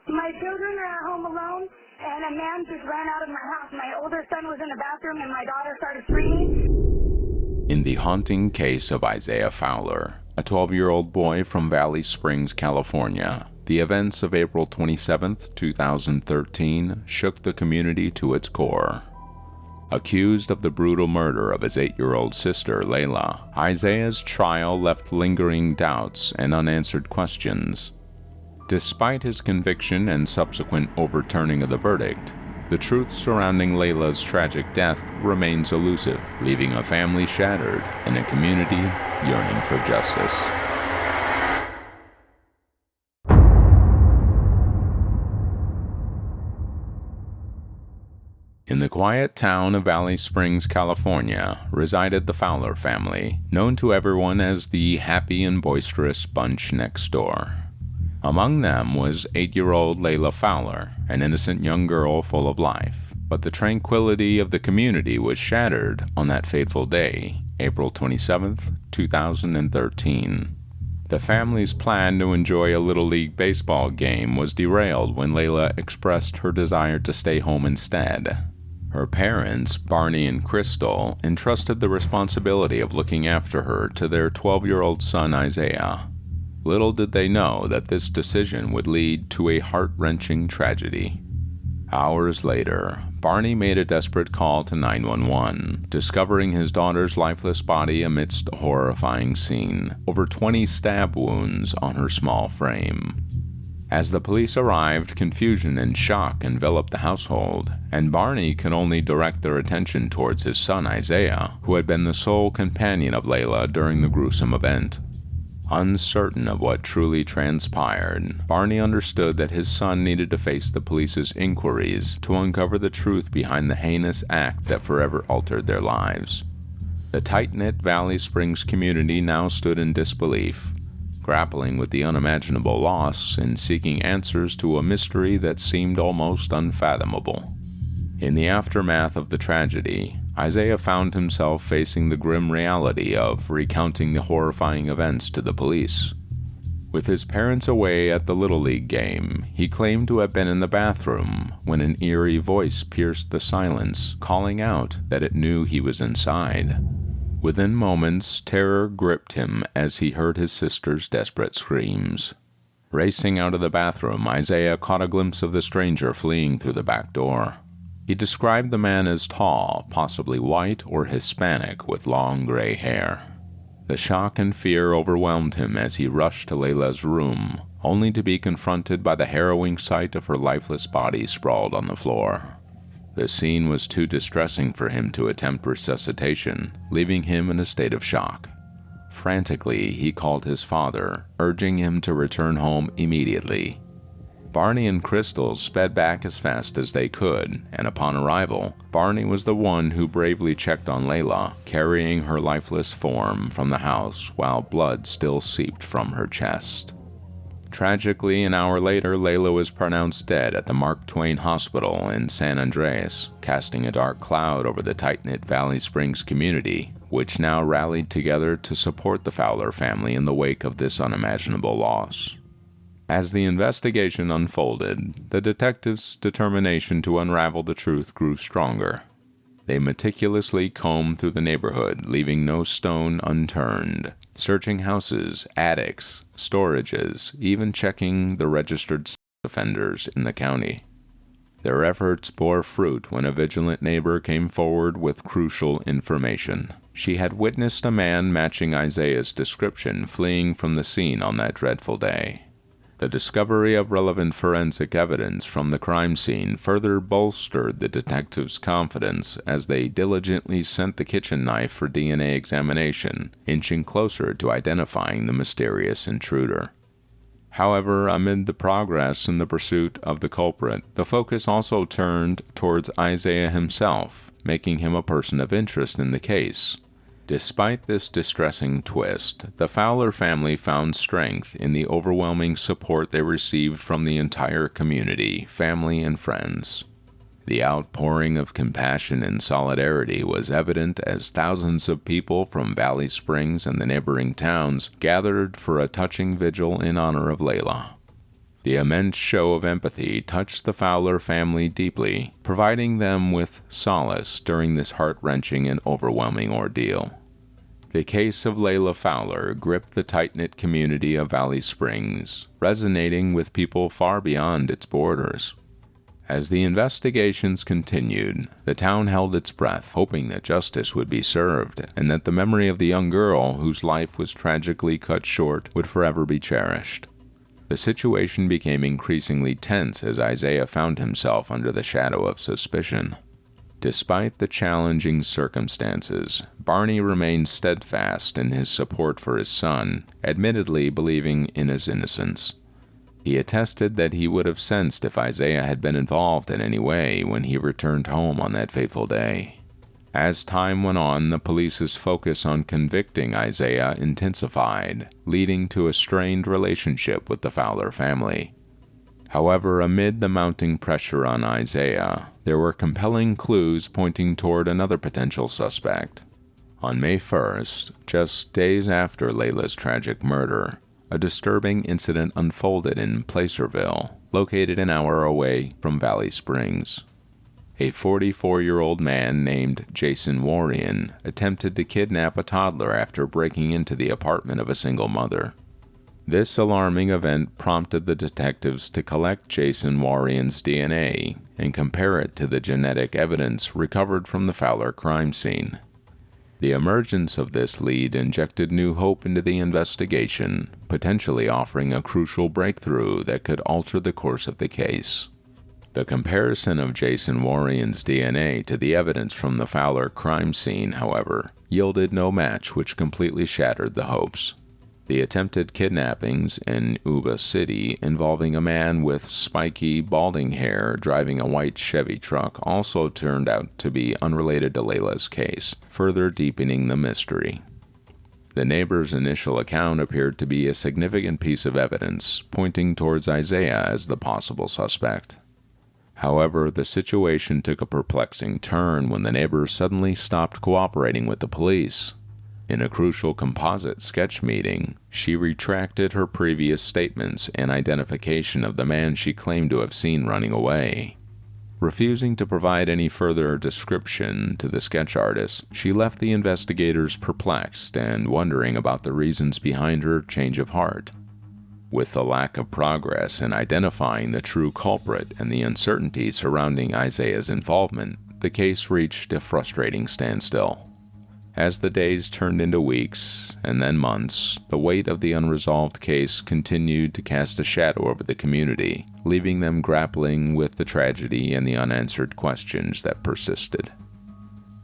My children are at home alone, and a man just ran out of my house. My older son was in the bathroom, and my daughter started screaming. In the haunting case of Isaiah Fowler, a 12-year-old boy from Valley Springs, California, the events of April 27, 2013 shook the community to its core. Accused of the brutal murder of his 8-year-old sister, Leila, Isaiah's trial left lingering doubts and unanswered questions. Despite his conviction and subsequent overturning of the verdict, the truth surrounding Leila's tragic death remains elusive, leaving a family shattered and a community yearning for justice. In the quiet town of Valley Springs, California, resided the Fowler family, known to everyone as the happy and boisterous bunch next door. Among them was 8-year-old Leila Fowler, an innocent young girl full of life. But the tranquility of the community was shattered on that fateful day, April 27, 2013. The family's plan to enjoy a Little League baseball game was derailed when Leila expressed her desire to stay home instead. Her parents, Barney and Crystal, entrusted the responsibility of looking after her to their 12-year-old son Isaiah. Little did they know that this decision would lead to a heart-wrenching tragedy. Hours later, Barney made a desperate call to 911, discovering his daughter's lifeless body amidst a horrifying scene, over 20 stab wounds on her small frame. As the police arrived, confusion and shock enveloped the household, and Barney could only direct their attention towards his son Isaiah, who had been the sole companion of Leila during the gruesome event. Uncertain of what truly transpired, Barney understood that his son needed to face the police's inquiries to uncover the truth behind the heinous act that forever altered their lives. The tight-knit Valley Springs community now stood in disbelief, grappling with the unimaginable loss and seeking answers to a mystery that seemed almost unfathomable. In the aftermath of the tragedy, Isaiah found himself facing the grim reality of recounting the horrifying events to the police. With his parents away at the Little League game, he claimed to have been in the bathroom when an eerie voice pierced the silence, calling out that it knew he was inside. Within moments, terror gripped him as he heard his sister's desperate screams. Racing out of the bathroom, Isaiah caught a glimpse of the stranger fleeing through the back door. He described the man as tall, possibly white or Hispanic, with long gray hair. The shock and fear overwhelmed him as he rushed to Leila's room, only to be confronted by the harrowing sight of her lifeless body sprawled on the floor. The scene was too distressing for him to attempt resuscitation, leaving him in a state of shock. Frantically, he called his father, urging him to return home immediately. Barney and Crystal sped back as fast as they could, and upon arrival, Barney was the one who bravely checked on Leila, carrying her lifeless form from the house while blood still seeped from her chest. Tragically, an hour later, Leila was pronounced dead at the Mark Twain Hospital in San Andreas, casting a dark cloud over the tight-knit Valley Springs community, which now rallied together to support the Fowler family in the wake of this unimaginable loss. As the investigation unfolded, the detectives' determination to unravel the truth grew stronger. They meticulously combed through the neighborhood, leaving no stone unturned, searching houses, attics, storages, even checking the registered sex offenders in the county. Their efforts bore fruit when a vigilant neighbor came forward with crucial information. She had witnessed a man matching Isaiah's description fleeing from the scene on that dreadful day. The discovery of relevant forensic evidence from the crime scene further bolstered the detectives' confidence as they diligently sent the kitchen knife for DNA examination, inching closer to identifying the mysterious intruder. However, amid the progress in the pursuit of the culprit, the focus also turned towards Isaiah himself, making him a person of interest in the case. Despite this distressing twist, the Fowler family found strength in the overwhelming support they received from the entire community, family, and friends. The outpouring of compassion and solidarity was evident as thousands of people from Valley Springs and the neighboring towns gathered for a touching vigil in honor of Leila. The immense show of empathy touched the Fowler family deeply, providing them with solace during this heart-wrenching and overwhelming ordeal. The case of Leila Fowler gripped the tight-knit community of Valley Springs, resonating with people far beyond its borders. As the investigations continued, the town held its breath, hoping that justice would be served, and that the memory of the young girl whose life was tragically cut short would forever be cherished. The situation became increasingly tense as Isaiah found himself under the shadow of suspicion. Despite the challenging circumstances, Barney remained steadfast in his support for his son, admittedly believing in his innocence. He attested that he would have sensed if Isaiah had been involved in any way when he returned home on that fateful day. As time went on, the police's focus on convicting Isaiah intensified, leading to a strained relationship with the Fowler family. However, amid the mounting pressure on Isaiah, there were compelling clues pointing toward another potential suspect. On May 1st, just days after Leila's tragic murder, a disturbing incident unfolded in Placerville, located an hour away from Valley Springs. A 44-year-old man named Jason Warrian attempted to kidnap a toddler after breaking into the apartment of a single mother. This alarming event prompted the detectives to collect Jason Warrian's DNA and compare it to the genetic evidence recovered from the Fowler crime scene. The emergence of this lead injected new hope into the investigation, potentially offering a crucial breakthrough that could alter the course of the case. The comparison of Jason Warrian's DNA to the evidence from the Fowler crime scene, however, yielded no match, which completely shattered the hopes. The attempted kidnappings in Yuba City involving a man with spiky, balding hair driving a white Chevy truck also turned out to be unrelated to Leila's case, further deepening the mystery. The neighbor's initial account appeared to be a significant piece of evidence, pointing towards Isaiah as the possible suspect. However, the situation took a perplexing turn when the neighbor suddenly stopped cooperating with the police. In a crucial composite sketch meeting, she retracted her previous statements and identification of the man she claimed to have seen running away. Refusing to provide any further description to the sketch artist, she left the investigators perplexed and wondering about the reasons behind her change of heart. With the lack of progress in identifying the true culprit and the uncertainty surrounding Isaiah's involvement, the case reached a frustrating standstill. As the days turned into weeks, and then months, the weight of the unresolved case continued to cast a shadow over the community, leaving them grappling with the tragedy and the unanswered questions that persisted.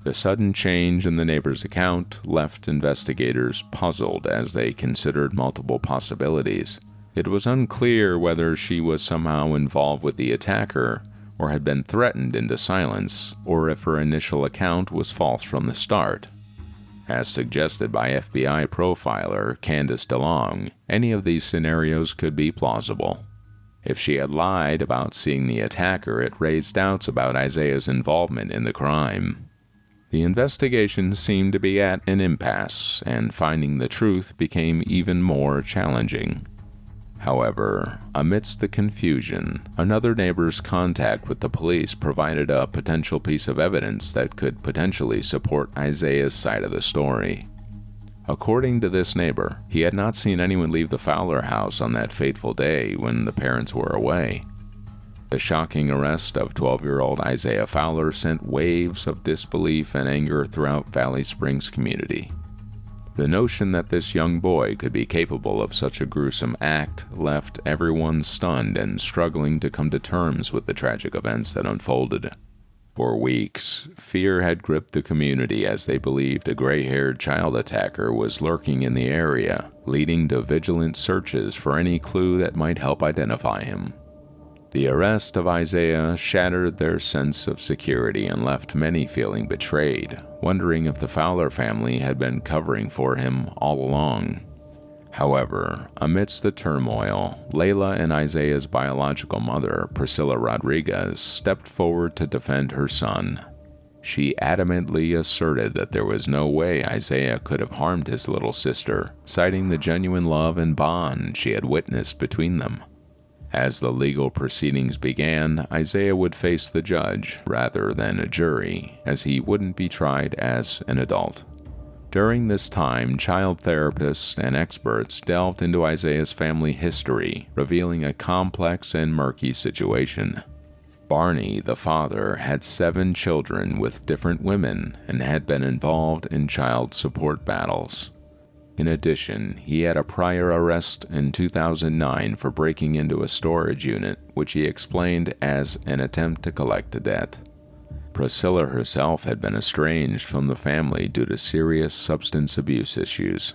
The sudden change in the neighbor's account left investigators puzzled as they considered multiple possibilities. It was unclear whether she was somehow involved with the attacker, or had been threatened into silence, or if her initial account was false from the start. As suggested by FBI profiler Candace DeLong, any of these scenarios could be plausible. If she had lied about seeing the attacker, it raised doubts about Isaiah's involvement in the crime. The investigation seemed to be at an impasse, and finding the truth became even more challenging. However, amidst the confusion, another neighbor's contact with the police provided a potential piece of evidence that could potentially support Isaiah's side of the story. According to this neighbor, he had not seen anyone leave the Fowler house on that fateful day when the parents were away. The shocking arrest of 12-year-old Isaiah Fowler sent waves of disbelief and anger throughout Valley Springs community. The notion that this young boy could be capable of such a gruesome act left everyone stunned and struggling to come to terms with the tragic events that unfolded. For weeks, fear had gripped the community as they believed a gray-haired child attacker was lurking in the area, leading to vigilant searches for any clue that might help identify him. The arrest of Isaiah shattered their sense of security and left many feeling betrayed, wondering if the Fowler family had been covering for him all along. However, amidst the turmoil, Leila and Isaiah's biological mother, Priscilla Rodriguez, stepped forward to defend her son. She adamantly asserted that there was no way Isaiah could have harmed his little sister, citing the genuine love and bond she had witnessed between them. As the legal proceedings began, Isaiah would face the judge rather than a jury, as he wouldn't be tried as an adult. During this time, child therapists and experts delved into Isaiah's family history, revealing a complex and murky situation. Barney, the father, had 7 children with different women and had been involved in child support battles. In addition, he had a prior arrest in 2009 for breaking into a storage unit, which he explained as an attempt to collect a debt. Priscilla herself had been estranged from the family due to serious substance abuse issues.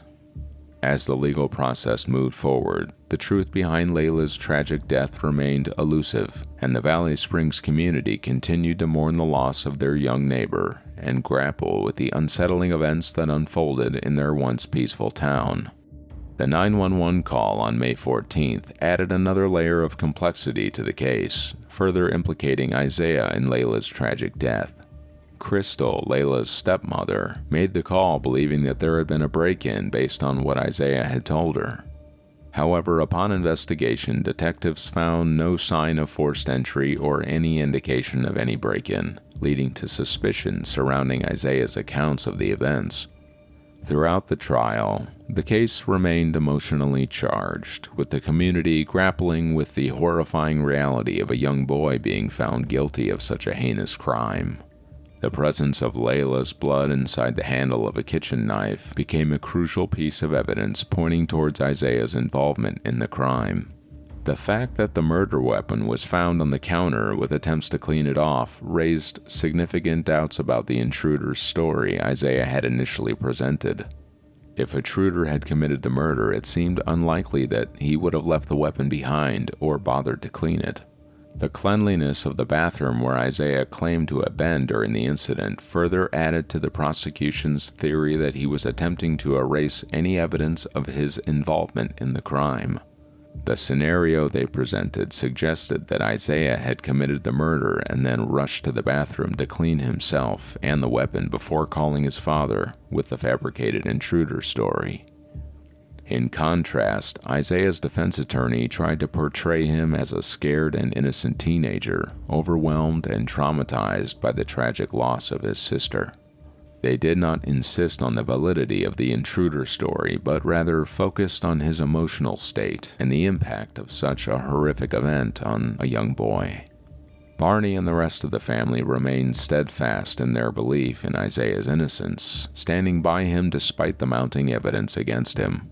As the legal process moved forward, the truth behind Leila's tragic death remained elusive, and the Valley Springs community continued to mourn the loss of their young neighbor and grapple with the unsettling events that unfolded in their once peaceful town. The 911 call on May 14th added another layer of complexity to the case, further implicating Isaiah in Leila's tragic death. Crystal, Leila's stepmother, made the call believing that there had been a break-in based on what Isaiah had told her. However, upon investigation, detectives found no sign of forced entry or any indication of any break-in, leading to suspicion surrounding Isaiah's accounts of the events. Throughout the trial, the case remained emotionally charged, with the community grappling with the horrifying reality of a young boy being found guilty of such a heinous crime. The presence of Leila's blood inside the handle of a kitchen knife became a crucial piece of evidence pointing towards Isaiah's involvement in the crime. The fact that the murder weapon was found on the counter with attempts to clean it off raised significant doubts about the intruder's story Isaiah had initially presented. If intruder had committed the murder, it seemed unlikely that he would have left the weapon behind or bothered to clean it. The cleanliness of the bathroom where Isaiah claimed to have been during the incident further added to the prosecution's theory that he was attempting to erase any evidence of his involvement in the crime. The scenario they presented suggested that Isaiah had committed the murder and then rushed to the bathroom to clean himself and the weapon before calling his father with the fabricated intruder story. In contrast, Isaiah's defense attorney tried to portray him as a scared and innocent teenager, overwhelmed and traumatized by the tragic loss of his sister. They did not insist on the validity of the intruder story, but rather focused on his emotional state and the impact of such a horrific event on a young boy. Barney and the rest of the family remained steadfast in their belief in Isaiah's innocence, standing by him despite the mounting evidence against him.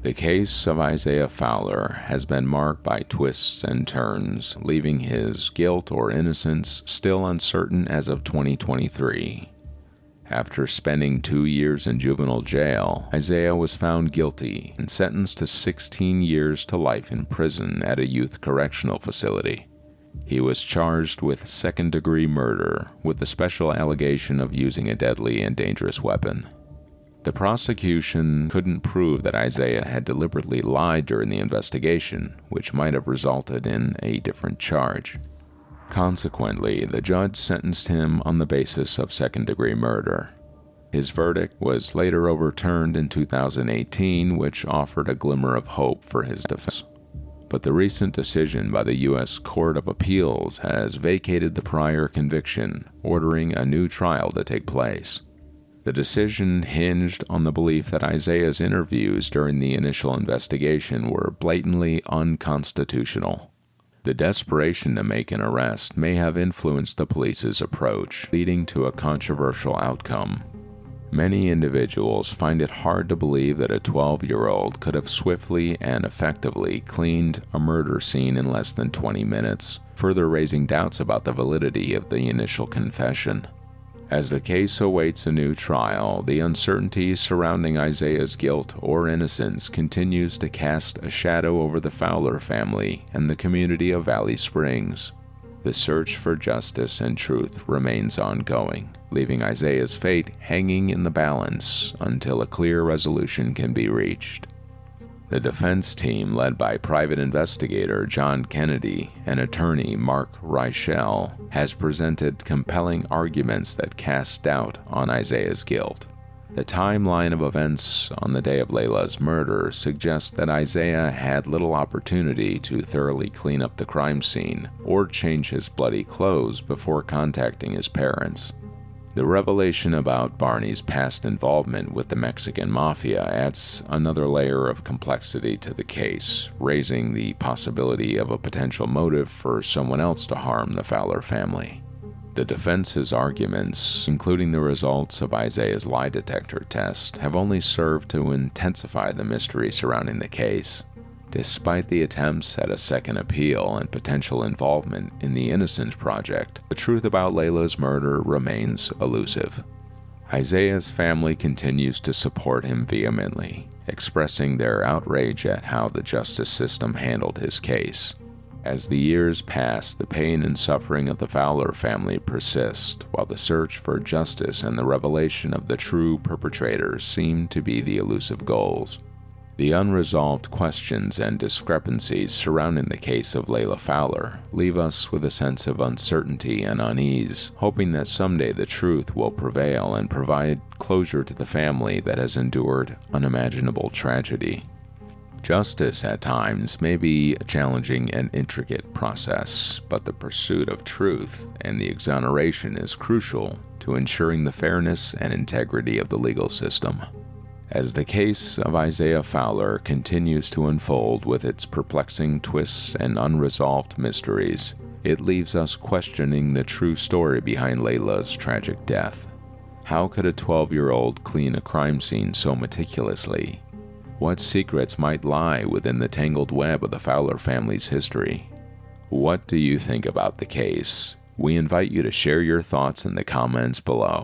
The case of Isaiah Fowler has been marked by twists and turns, leaving his guilt or innocence still uncertain as of 2023. After spending 2 years in juvenile jail, Isaiah was found guilty and sentenced to 16 years to life in prison at a youth correctional facility. He was charged with second-degree murder, with the special allegation of using a deadly and dangerous weapon. The prosecution couldn't prove that Isaiah had deliberately lied during the investigation, which might have resulted in a different charge. Consequently, the judge sentenced him on the basis of second-degree murder. His verdict was later overturned in 2018, which offered a glimmer of hope for his defense. But the recent decision by the U.S. Court of Appeals has vacated the prior conviction, ordering a new trial to take place. The decision hinged on the belief that Isaiah's interviews during the initial investigation were blatantly unconstitutional. The desperation to make an arrest may have influenced the police's approach, leading to a controversial outcome. Many individuals find it hard to believe that a 12-year-old could have swiftly and effectively cleaned a murder scene in less than 20 minutes, further raising doubts about the validity of the initial confession. As the case awaits a new trial, the uncertainty surrounding Isaiah's guilt or innocence continues to cast a shadow over the Fowler family and the community of Valley Springs. The search for justice and truth remains ongoing, leaving Isaiah's fate hanging in the balance until a clear resolution can be reached. The defense team, led by private investigator John Kennedy and attorney Mark Reichel, has presented compelling arguments that cast doubt on Isaiah's guilt. The timeline of events on the day of Leila's murder suggests that Isaiah had little opportunity to thoroughly clean up the crime scene or change his bloody clothes before contacting his parents. The revelation about Barney's past involvement with the Mexican mafia adds another layer of complexity to the case, raising the possibility of a potential motive for someone else to harm the Fowler family. The defense's arguments, including the results of Isaiah's lie detector test, have only served to intensify the mystery surrounding the case. Despite the attempts at a second appeal and potential involvement in the Innocence Project, the truth about Leila's murder remains elusive. Isaiah's family continues to support him vehemently, expressing their outrage at how the justice system handled his case. As the years pass, the pain and suffering of the Fowler family persist, while the search for justice and the revelation of the true perpetrators seem to be the elusive goals. The unresolved questions and discrepancies surrounding the case of Leila Fowler leave us with a sense of uncertainty and unease, hoping that someday the truth will prevail and provide closure to the family that has endured unimaginable tragedy. Justice at times may be a challenging and intricate process, but the pursuit of truth and the exoneration is crucial to ensuring the fairness and integrity of the legal system. As the case of Isaiah Fowler continues to unfold with its perplexing twists and unresolved mysteries, it leaves us questioning the true story behind Leila's tragic death. How could a 12-year-old clean a crime scene so meticulously? What secrets might lie within the tangled web of the Fowler family's history? What do you think about the case? We invite you to share your thoughts in the comments below.